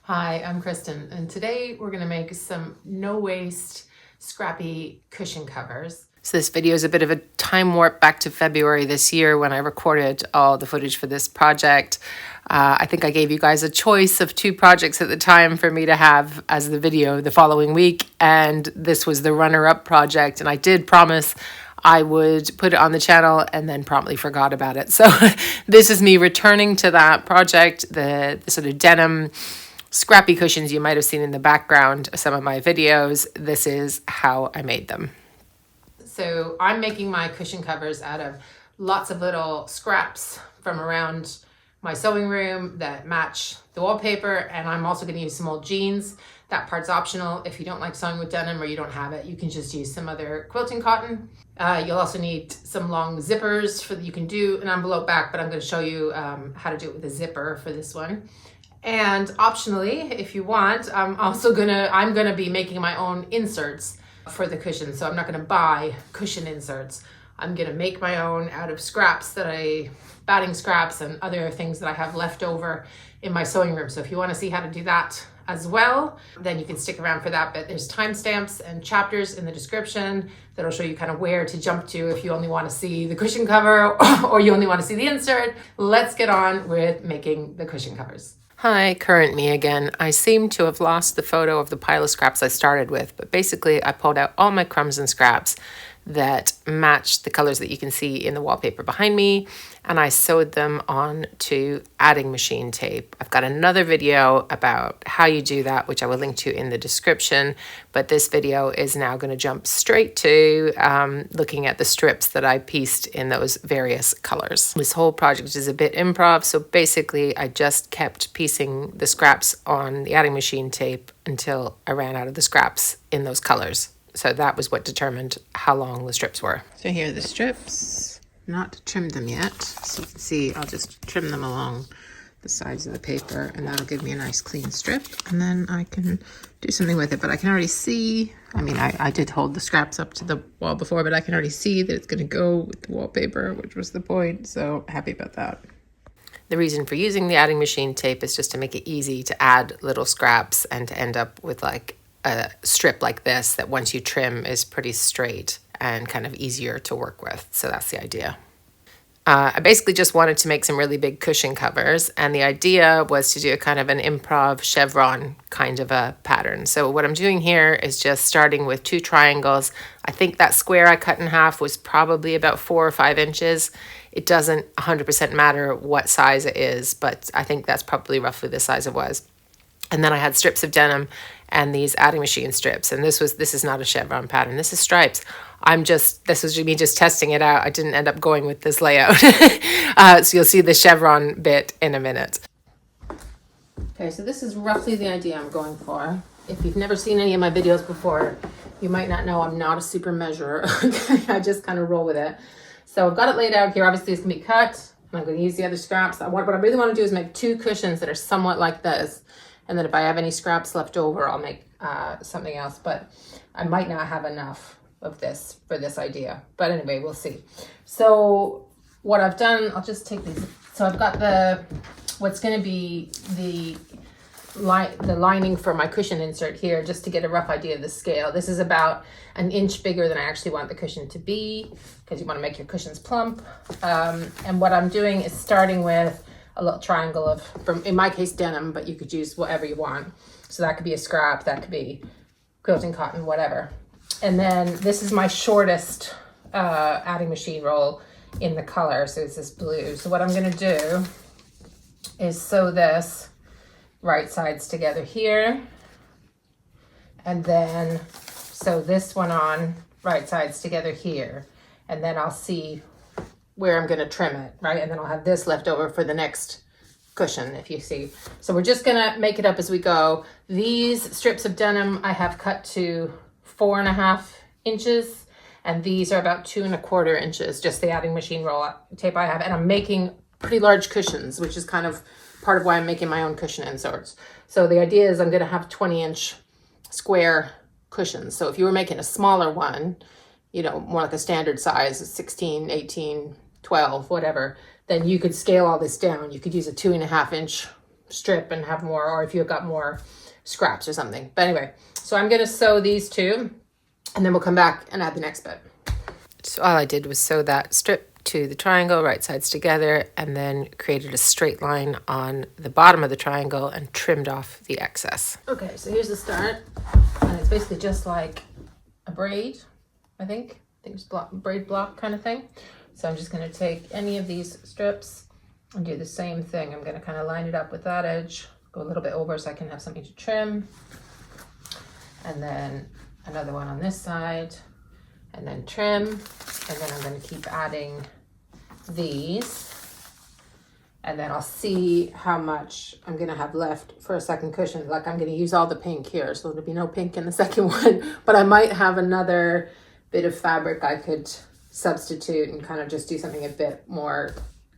Hi, I'm Kristen, and today we're going to make some no-waste scrappy cushion covers. So this video is a bit of a time warp back to February this year when I recorded all the footage for this project. I think I gave you guys a choice of 2 projects at the time for me to have as the video the following week, and this was the runner-up project, and I did promise I would put it on the channel and then promptly forgot about it. So this is me returning to that project, the sort of denim scrappy cushions you might have seen in the background of some of my videos. This is how I made them. So I'm making my cushion covers out of lots of little scraps from around my sewing room that match the wallpaper, and I'm also going to use some old jeans. That part's optional. If you don't like sewing with denim or you don't have it, you can just use some other quilting cotton. You'll also need some long zippers for that. You can do an envelope back, but I'm going to show you how to do it with a zipper for this one. And optionally, if you want, I'm gonna be making my own inserts for the cushion. So I'm not gonna buy cushion inserts. I'm gonna make my own out of scraps batting scraps and other things that I have left over in my sewing room. So if you wanna see how to do that as well, then you can stick around for that. But there's timestamps and chapters in the description that'll show you kind of where to jump to if you only wanna see the cushion cover or you only wanna see the insert. Let's get on with making the cushion covers. Hi, current me again. I seem to have lost the photo of the pile of scraps I started with, but basically I pulled out all my crumbs and scraps that match the colors that you can see in the wallpaper behind me, and I sewed them on to adding machine tape. I've got another video about how you do that, which I will link to in the description, but this video is now going to jump straight to looking at the strips that I pieced in those various colors. This whole project is a bit improv, so basically I just kept piecing the scraps on the adding machine tape until I ran out of the scraps in those colors. So that was what determined how long the strips were. So here are the strips. Not trimmed them yet. So you can see I'll just trim them along the sides of the paper, and that'll give me a nice clean strip. And then I can do something with it. But I can already see, I did hold the scraps up to the wall before, but I can already see that it's going to go with the wallpaper, which was the point. So happy about that. The reason for using the adding machine tape is just to make it easy to add little scraps and to end up with like a strip like this that once you trim is pretty straight and kind of easier to work with. So that's the idea. I basically just wanted to make some really big cushion covers, and the idea was to do a kind of an improv chevron kind of a pattern. So what I'm doing here is just starting with 2 triangles. I think that square I cut in half was probably about 4 or 5 inches. It doesn't 100% matter what size it is, but I think that's probably roughly the size it was. And then I had strips of denim and these adding machine strips. And this is not a chevron pattern. This is stripes. This was me just testing it out. I didn't end up going with this layout. So you'll see the chevron bit in a minute. Okay, so this is roughly the idea I'm going for. If you've never seen any of my videos before, you might not know I'm not a super measurer. I just kind of roll with it. So I've got it laid out here. Obviously it's gonna be cut. And I'm gonna use the other scraps. What I really wanna do is make 2 cushions that are somewhat like this. And then if I have any scraps left over, I'll make something else. But I might not have enough of this for this idea. But anyway, we'll see. So what I've done, I'll just take these. So I've got what's going to be the lining for my cushion insert here, just to get a rough idea of the scale. This is about 1 inch bigger than I actually want the cushion to be, because you want to make your cushions plump. And what I'm doing is starting with a little triangle of, in my case, denim, but you could use whatever you want. So that could be a scrap, that could be quilting cotton, whatever. And then this is my shortest adding machine roll in the color, so it's this blue. So what I'm gonna do is sew this right sides together here, and then sew this one on right sides together here. And then I'll see where I'm gonna trim it, right? And then I'll have this left over for the next cushion, if you see. So we're just gonna make it up as we go. These strips of denim I have cut to 4.5 inches, and these are about 2.25 inches, just the adding machine roll tape I have. And I'm making pretty large cushions, which is kind of part of why I'm making my own cushion inserts. So the idea is I'm gonna have 20-inch square cushions. So if you were making a smaller one, more like a standard size, 16, 18, 12, whatever, then you could scale all this down. You could use a 2.5 inch strip and have more, or if you've got more scraps or something. But anyway, so I'm gonna sew these two and then we'll come back and add the next bit. So all I did was sew that strip to the triangle, right sides together, and then created a straight line on the bottom of the triangle and trimmed off the excess. Okay, so here's the start, and it's basically just like a braid, I think it's braid block kind of thing. So I'm just going to take any of these strips and do the same thing. I'm going to kind of line it up with that edge, go a little bit over so I can have something to trim, and then another one on this side, and then trim, and then I'm going to keep adding these, and then I'll see how much I'm going to have left for a second cushion. Like, I'm going to use all the pink here, so there'll be no pink in the second one, but I might have another bit of fabric I could substitute and kind of just do something a bit more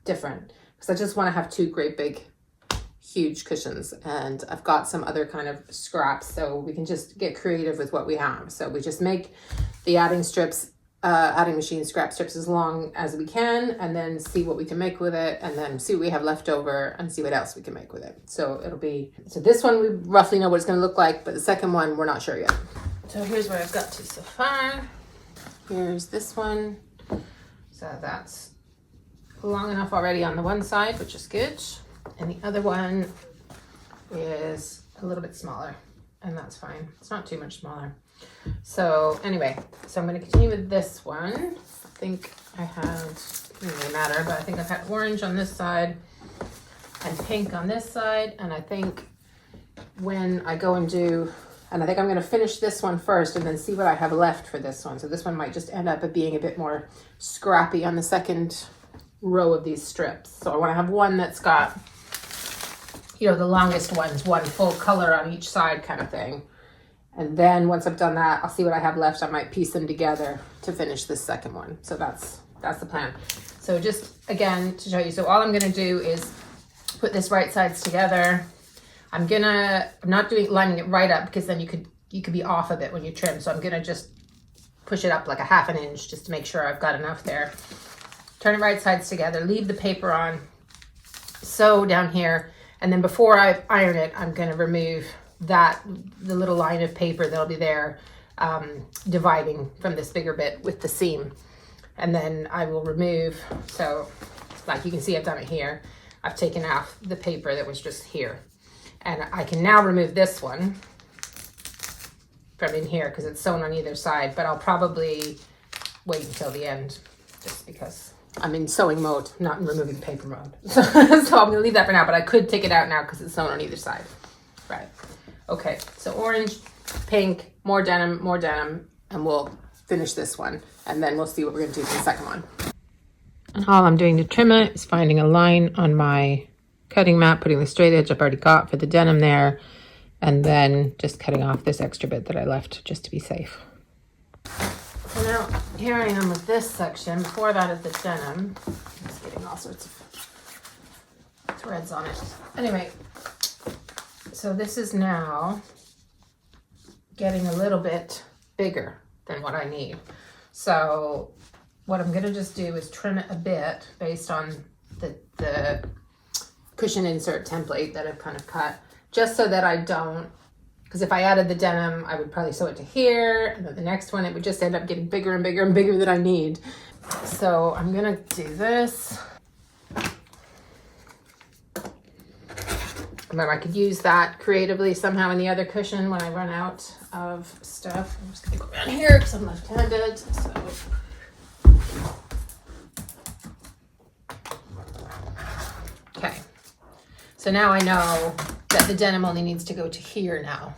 different, because I just want to have two great big huge cushions, and I've got some other kind of scraps, so we can just get creative with what we have. So we just make the adding machine scrap strips as long as we can, and then see what we can make with it, and then see what we have left over and see what else we can make with it. So so this one we roughly know what it's going to look like, but the second one we're not sure yet. So here's where I've got to so far. Here's this one. So that's long enough already on the one side, which is good. And the other one is a little bit smaller, and that's fine. It's not too much smaller. So anyway, so I'm going to continue with this one. I think I had, it doesn't really matter, but I think I've had orange on this side and pink on this side. And I think when I go and I think I'm going to finish this one first and then see what I have left for this one. So this one might just end up being a bit more scrappy on the second row of these strips. So I want to have one that's got, you know, the longest ones, one full color on each side kind of thing. And then once I've done that, I'll see what I have left. I might piece them together to finish this second one. So that's the plan. So just again to show you, so all I'm going to do is put this right sides together. I'm not lining it right up, because then you could be off a bit when you trim. So I'm gonna just push it up like a ½ inch just to make sure I've got enough there. Turn it right sides together, leave the paper on, sew down here, and then before I iron it, I'm gonna remove the little line of paper that'll be there dividing from this bigger bit with the seam. And then I will remove, so like you can see I've done it here. I've taken off the paper that was just here. And I can now remove this one from in here because it's sewn on either side, but I'll probably wait until the end just because I'm in sewing mode, not in removing paper mode. So I'm gonna leave that for now, but I could take it out now because it's sewn on either side. Right, okay, so orange, pink, more denim, and we'll finish this one, and then we'll see what we're gonna do for the second one. And all I'm doing to trim it is finding a line on my cutting mat, putting the straight edge I've already got for the denim there, and then just cutting off this extra bit that I left just to be safe. So now here I am with this section. Before that is the denim. It's getting all sorts of threads on it. Anyway, so this is now getting a little bit bigger than what I need. So what I'm gonna just do is trim it a bit based on the cushion insert template that I've kind of cut, just so that I don't, because if I added the denim, I would probably sew it to here, and then the next one, it would just end up getting bigger and bigger and bigger than I need. So I'm gonna do this. And then I could use that creatively somehow in the other cushion when I run out of stuff. I'm just gonna go around here because I'm left-handed, so. Okay. So now I know that the denim only needs to go to here now.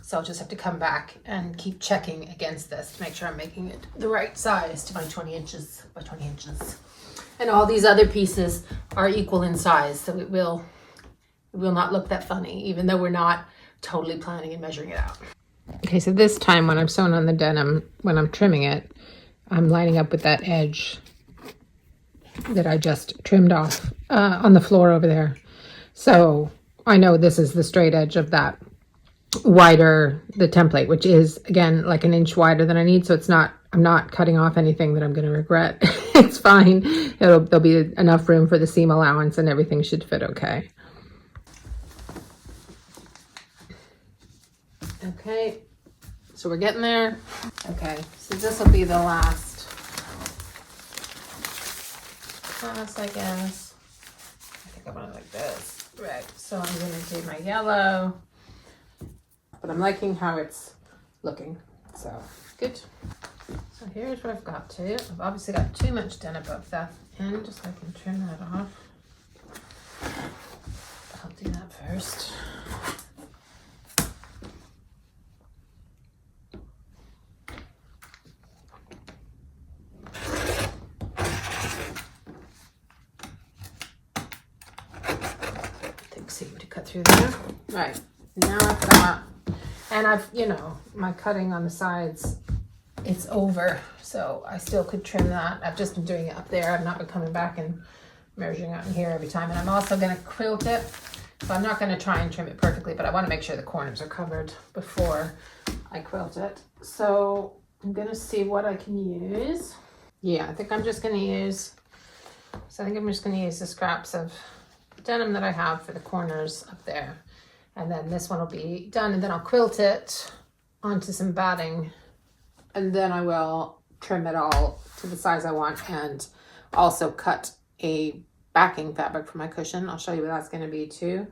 So I'll just have to come back and keep checking against this to make sure I'm making it the right size to my 20 inches by 20 inches. And all these other pieces are equal in size, so it will not look that funny, even though we're not totally planning and measuring it out. Okay, so this time when I'm sewing on the denim, when I'm trimming it, I'm lining up with that edge that I just trimmed off on the floor over there. So I know this is the straight edge of that wider, the template, which is again like an inch wider than I need. So I'm not cutting off anything that I'm going to regret. It's fine. There'll be enough room for the seam allowance and everything should fit okay. Okay, so we're getting there. Okay, so this will be the last class, I guess. I think I want it like this. Right, so I'm gonna do my yellow, but I'm liking how it's looking, so good. So here's what I've got to. I've obviously got too much done above that end, so I can trim that off. I'll do that first. Seam to cut through there. Right, now I've got, and I've, you know, my cutting on the sides, it's over, so I still could trim that. I've just been doing it up there. I've not been coming back and measuring out in here every time. And I'm also going to quilt it, so I'm not going to try and trim it perfectly, but I want to make sure the corners are covered before I quilt it. So I'm going to see what I can use. Yeah, I think I'm just going to use, so I think I'm just going to use the scraps of denim that I have for the corners up there, and then this one will be done, and then I'll quilt it onto some batting, and then I will trim it all to the size I want, and also cut a backing fabric for my cushion. I'll show you what that's going to be too.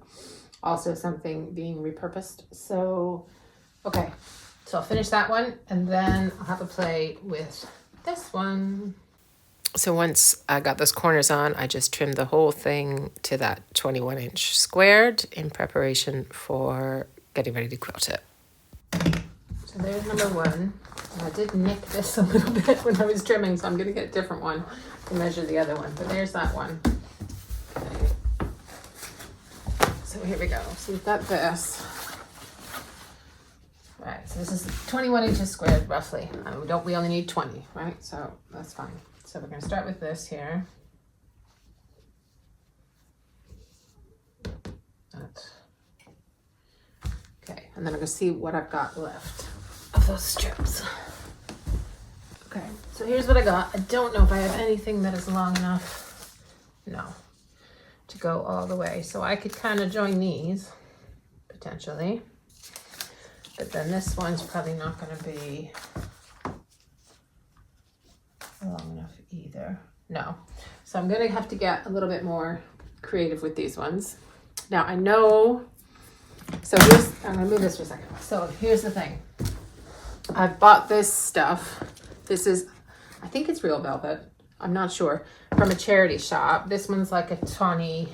Also something being repurposed. So okay, so I'll finish that one, and then I'll have a play with this one. So once I got those corners on, I just trimmed the whole thing to that 21-inch squared in preparation for getting ready to quilt it. So there's number one. And I did nick this a little bit when I was trimming, so I'm going to get a different one to measure the other one. But there's that one. Okay. So here we go. So we've got this. Right, so this is 21 inches squared roughly. We only need 20, right? So that's fine. So we're going to start with this here. Okay, and then I'm going to see what I've got left of those strips. Okay, so here's what I got. I don't know if I have anything that is long enough, no, to go all the way. So I could kind of join these, potentially. But then this one's probably not going to be long enough either. No. So I'm going to have to get a little bit more creative with these ones. Now I know, so here's, I'm going to move this for a second. So here's the thing. I've bought this stuff. This is, I think it's real velvet. I'm not sure. From a charity shop. This one's like a tawny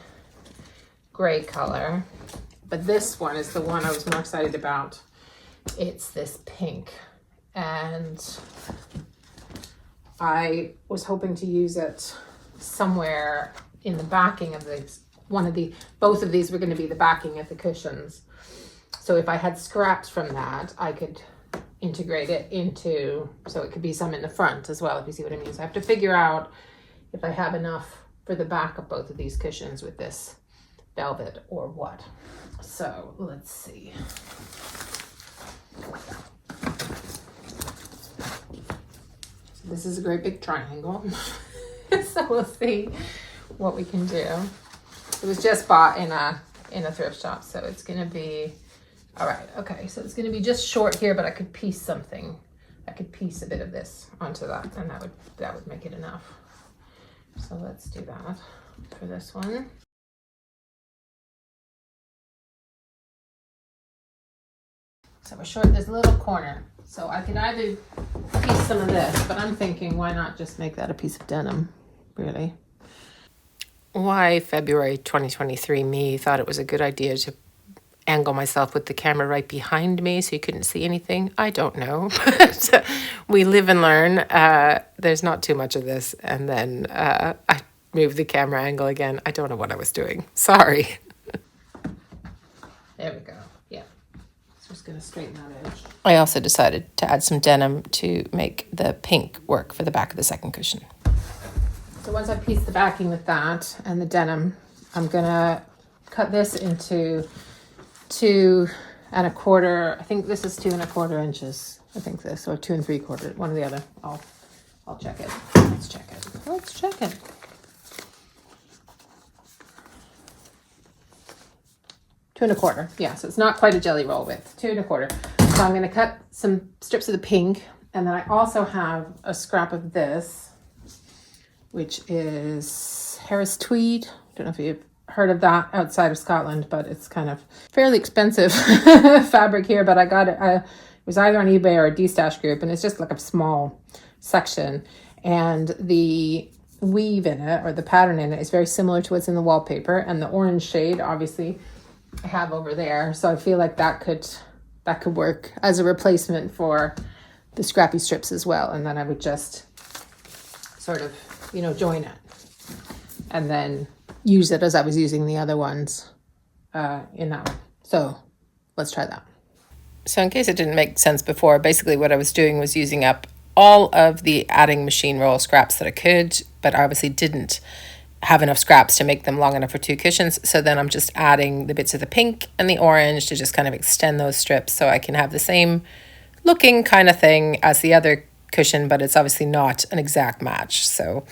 gray color. But this one is the one I was more excited about. It's this pink. And I was hoping to use it somewhere in the backing of these. Both of these were going to be the backing of the cushions. So if I had scraps from that, I could integrate it into, so it could be some in the front as well, if you see what I mean. So I have to figure out if I have enough for the back of both of these cushions with this velvet or what. So let's see. This is a great big triangle. So we'll see what we can do. It was just bought in a thrift shop, so it's gonna be, all right, okay, so it's gonna be just short here, but I could piece something. I could piece a bit of this onto that, and that would make it enough. So let's do that for this one. So we're short this little corner. So I could either piece some of this, but I'm thinking, why not just make that a piece of denim, really? Why February 2023 me thought it was a good idea to angle myself with the camera right behind me so you couldn't see anything, I don't know. But we live and learn. There's not too much of this. And then I moved the camera angle again. I don't know what I was doing. Sorry. There we go. Yeah. Just going to straighten that edge. I also decided to add some denim to make the pink work for the back of the second cushion. So once I piece the backing with that and the denim, I'm going to cut this into 2 1/4. I think this is 2 1/4 inches. I think this, or 2 3/4, one or the other. I'll check it. Let's check it. Let's check it. 2 1/4. Yeah, so it's not quite a jelly roll width. 2 1/4. So I'm going to cut some strips of the pink, and then I also have a scrap of this, which is Harris tweed. I don't know if you've heard of that outside of Scotland, but it's kind of fairly expensive fabric here, but I got it. It was either on eBay or a D-Stash group, and it's just like a small section. And the weave in it, or the pattern in it, is very similar to what's in the wallpaper, and the orange shade, obviously, I have over there. So I feel like that could work as a replacement for the scrappy strips as well. And then I would just sort of, join it and then use it as I was using the other ones in that one. So let's try that. So in case it didn't make sense before, basically what I was doing was using up all of the adding machine roll scraps that I could, but I obviously didn't have enough scraps to make them long enough for 2 cushions. So then I'm just adding the bits of the pink and the orange to just kind of extend those strips so I can have the same looking kind of thing as the other cushion, but it's obviously not an exact match. So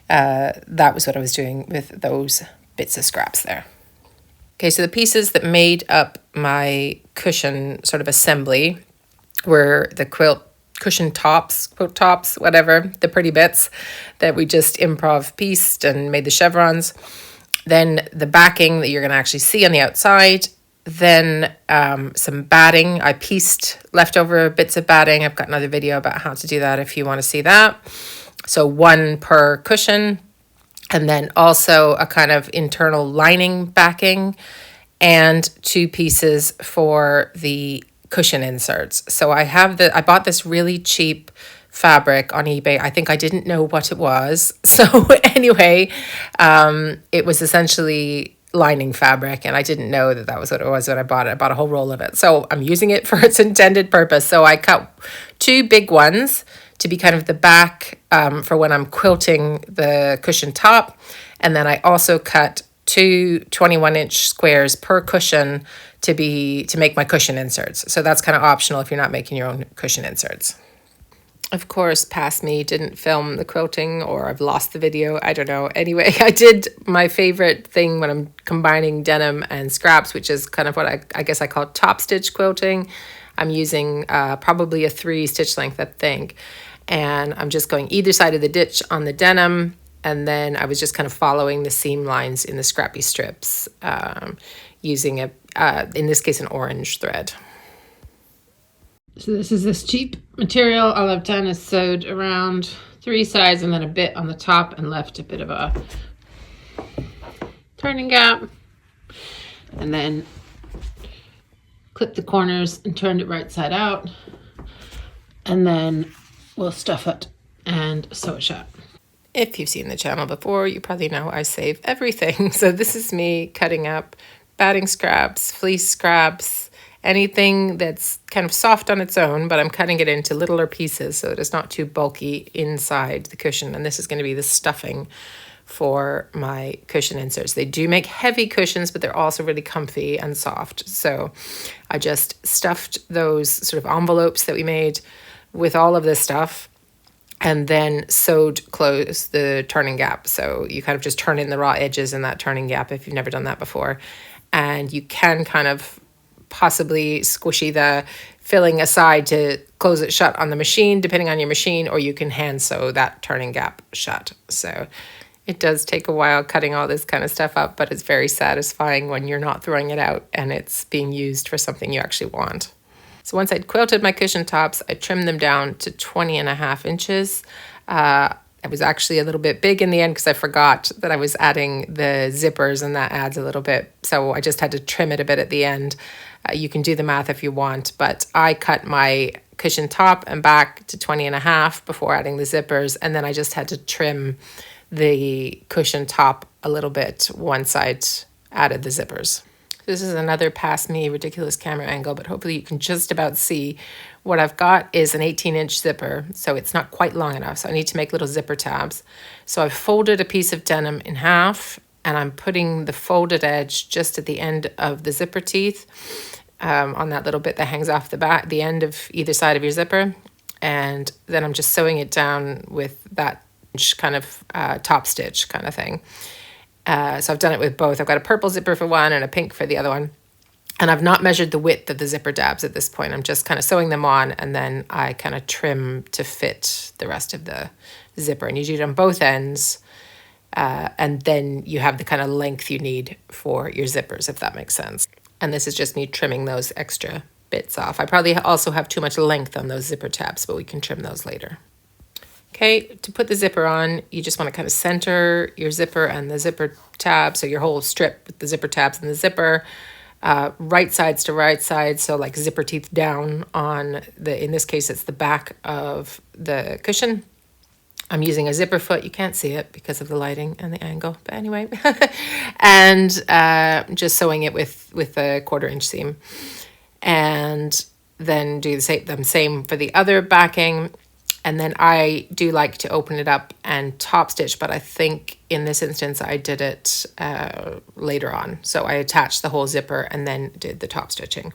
that was what I was doing with those bits of scraps there. Okay, so the pieces that made up my cushion sort of assembly were the quilt cushion tops, quote tops, whatever, the pretty bits that we just improv pieced and made the chevrons. Then the backing that you're going to actually see on the outside. Then some batting. I pieced leftover bits of batting. I've got another video about how to do that if you want to see that. So 1 per cushion. And then also a kind of internal lining backing and 2 pieces for the cushion inserts. So I bought this really cheap fabric on eBay. I think I didn't know what it was. So anyway, it was essentially lining fabric, and I didn't know that was what it was when I bought it. I bought a whole roll of it. So I'm using it for its intended purpose. So I cut 2 big ones to be kind of the back for when I'm quilting the cushion top. And then I also cut 2 21-inch squares per cushion to make my cushion inserts. So that's kind of optional if you're not making your own cushion inserts. Of course, past me didn't film the quilting, or I've lost the video. I don't know. Anyway, I did my favorite thing when I'm combining denim and scraps, which is kind of what I guess I call top stitch quilting. I'm using probably a 3 stitch length, I think. And I'm just going either side of the ditch on the denim. And then I was just kind of following the seam lines in the scrappy strips using, in this case, an orange thread. So this cheap material. All I've done is sewed around 3 sides and then a bit on the top and left a bit of a turning gap. And then clipped the corners and turned it right side out. And then we'll stuff it and sew it shut. If you've seen the channel before, you probably know I save everything. So this is me cutting up batting scraps, fleece scraps, anything that's kind of soft on its own, but I'm cutting it into littler pieces so that it's not too bulky inside the cushion. And this is going to be the stuffing for my cushion inserts. They do make heavy cushions, but they're also really comfy and soft. So I just stuffed those sort of envelopes that we made with all of this stuff, and then sewed close the turning gap. So you kind of just turn in the raw edges in that turning gap if you've never done that before. And you can kind of possibly squishy the filling aside to close it shut on the machine, depending on your machine, or you can hand sew that turning gap shut. So it does take a while cutting all this kind of stuff up, but it's very satisfying when you're not throwing it out and it's being used for something you actually want. So once I'd quilted my cushion tops, I trimmed them down to 20.5 inches. It was actually a little bit big in the end because I forgot that I was adding the zippers, and that adds a little bit. So I just had to trim it a bit at the end. You can do the math if you want, but I cut my cushion top and back to 20.5 before adding the zippers, and then I just had to trim the cushion top a little bit once I'd added the zippers. This is another past me ridiculous camera angle, but hopefully you can just about see. What I've got is an 18-inch zipper, so it's not quite long enough, so I need to make little zipper tabs. So I've folded a piece of denim in half, and I'm putting the folded edge just at the end of the zipper teeth, on that little bit that hangs off the back, the end of either side of your zipper. And then I'm just sewing it down with that kind of top stitch kind of thing. So I've done it with both. I've got a purple zipper for one and a pink for the other one. And I've not measured the width of the zipper tabs at this point. I'm just kind of sewing them on, and then I kind of trim to fit the rest of the zipper. And you do it on both ends, and then you have the kind of length you need for your zippers, if that makes sense. And this is just me trimming those extra bits off. I probably also have too much length on those zipper tabs, but we can trim those later. Okay, to put the zipper on, you just want to kind of center your zipper and the zipper tab, so your whole strip with the zipper tabs and the zipper, right sides to right sides, so like zipper teeth down on in this case, it's the back of the cushion. I'm using a zipper foot. You can't see it because of the lighting and the angle, but anyway. And just sewing it with a 1/4 inch seam. And then do the same for the other backing. And then I do like to open it up and top stitch, but I think in this instance I did it later on. So I attached the whole zipper and then did the top stitching.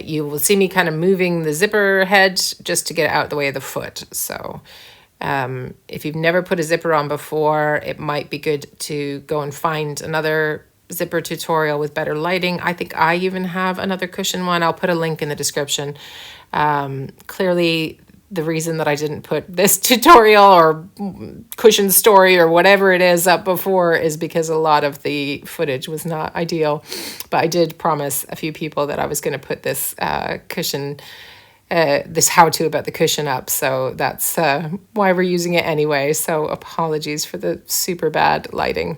You will see me kind of moving the zipper head just to get it out of the way of the foot. So if you've never put a zipper on before, it might be good to go and find another zipper tutorial with better lighting. I think I even have another cushion one. I'll put a link in the description. Clearly, the reason that I didn't put this tutorial or cushion story or whatever it is up before is because a lot of the footage was not ideal. But I did promise a few people that I was going to put this cushion, this how-to about the cushion up. So that's why we're using it anyway. So apologies for the super bad lighting.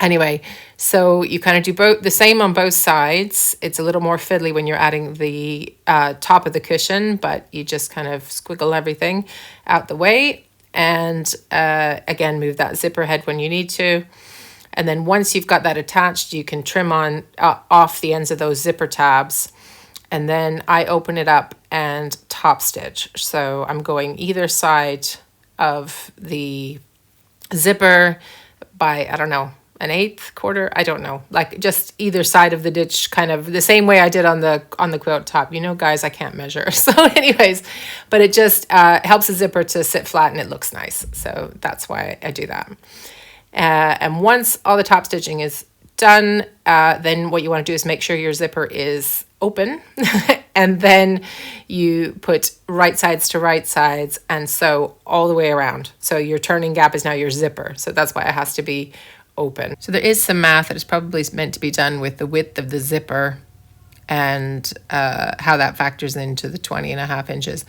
Anyway, so you kind of do the same on both sides. It's a little more fiddly when you're adding the top of the cushion, but you just kind of squiggle everything out the way. And again, move that zipper head when you need to. And then once you've got that attached, you can trim on off the ends of those zipper tabs. And then I open it up and top stitch. So I'm going either side of the zipper by, I don't know, 1/8, 1/4, I don't know, like just either side of the ditch, kind of the same way I did on the quilt top. You know, guys, I can't measure. So anyways, but it just helps the zipper to sit flat and it looks nice. So that's why I do that. And once all the top stitching is done, then what you want to do is make sure your zipper is open. And then you put right sides to right sides and sew all the way around. So your turning gap is now your zipper. So that's why it has to be open. So there is some math that is probably meant to be done with the width of the zipper and how that factors into the 20.5 inches.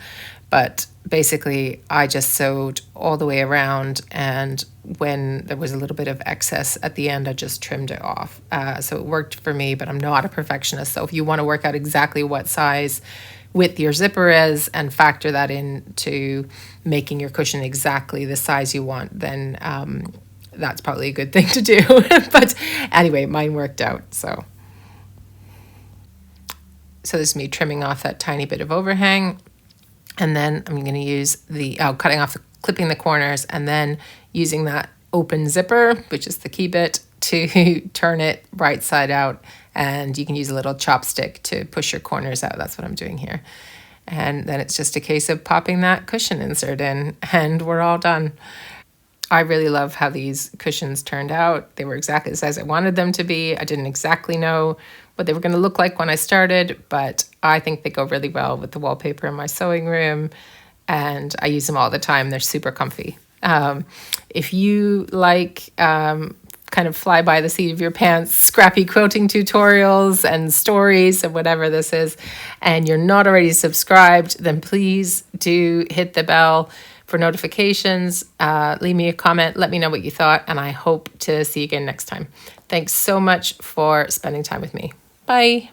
But basically I just sewed all the way around, and when there was a little bit of excess at the end, I just trimmed it off. So it worked for me, but I'm not a perfectionist. So if you want to work out exactly what size width your zipper is and factor that into making your cushion exactly the size you want, then that's probably a good thing to do. But anyway, mine worked out. So this is me trimming off that tiny bit of overhang. And then I'm going to use clipping the corners, and then using that open zipper, which is the key bit, to turn it right side out. And you can use a little chopstick to push your corners out. That's what I'm doing here. And then it's just a case of popping that cushion insert in, and we're all done. I really love how these cushions turned out. They were exactly the size I wanted them to be. I didn't exactly know what they were going to look like when I started, but I think they go really well with the wallpaper in my sewing room, and I use them all the time. They're super comfy. If you like kind of fly by the seat of your pants, scrappy quilting tutorials and stories and whatever this is, and you're not already subscribed, then please do hit the bell for notifications. Leave me a comment, let me know what you thought, and I hope to see you again next time. Thanks so much for spending time with me. Bye.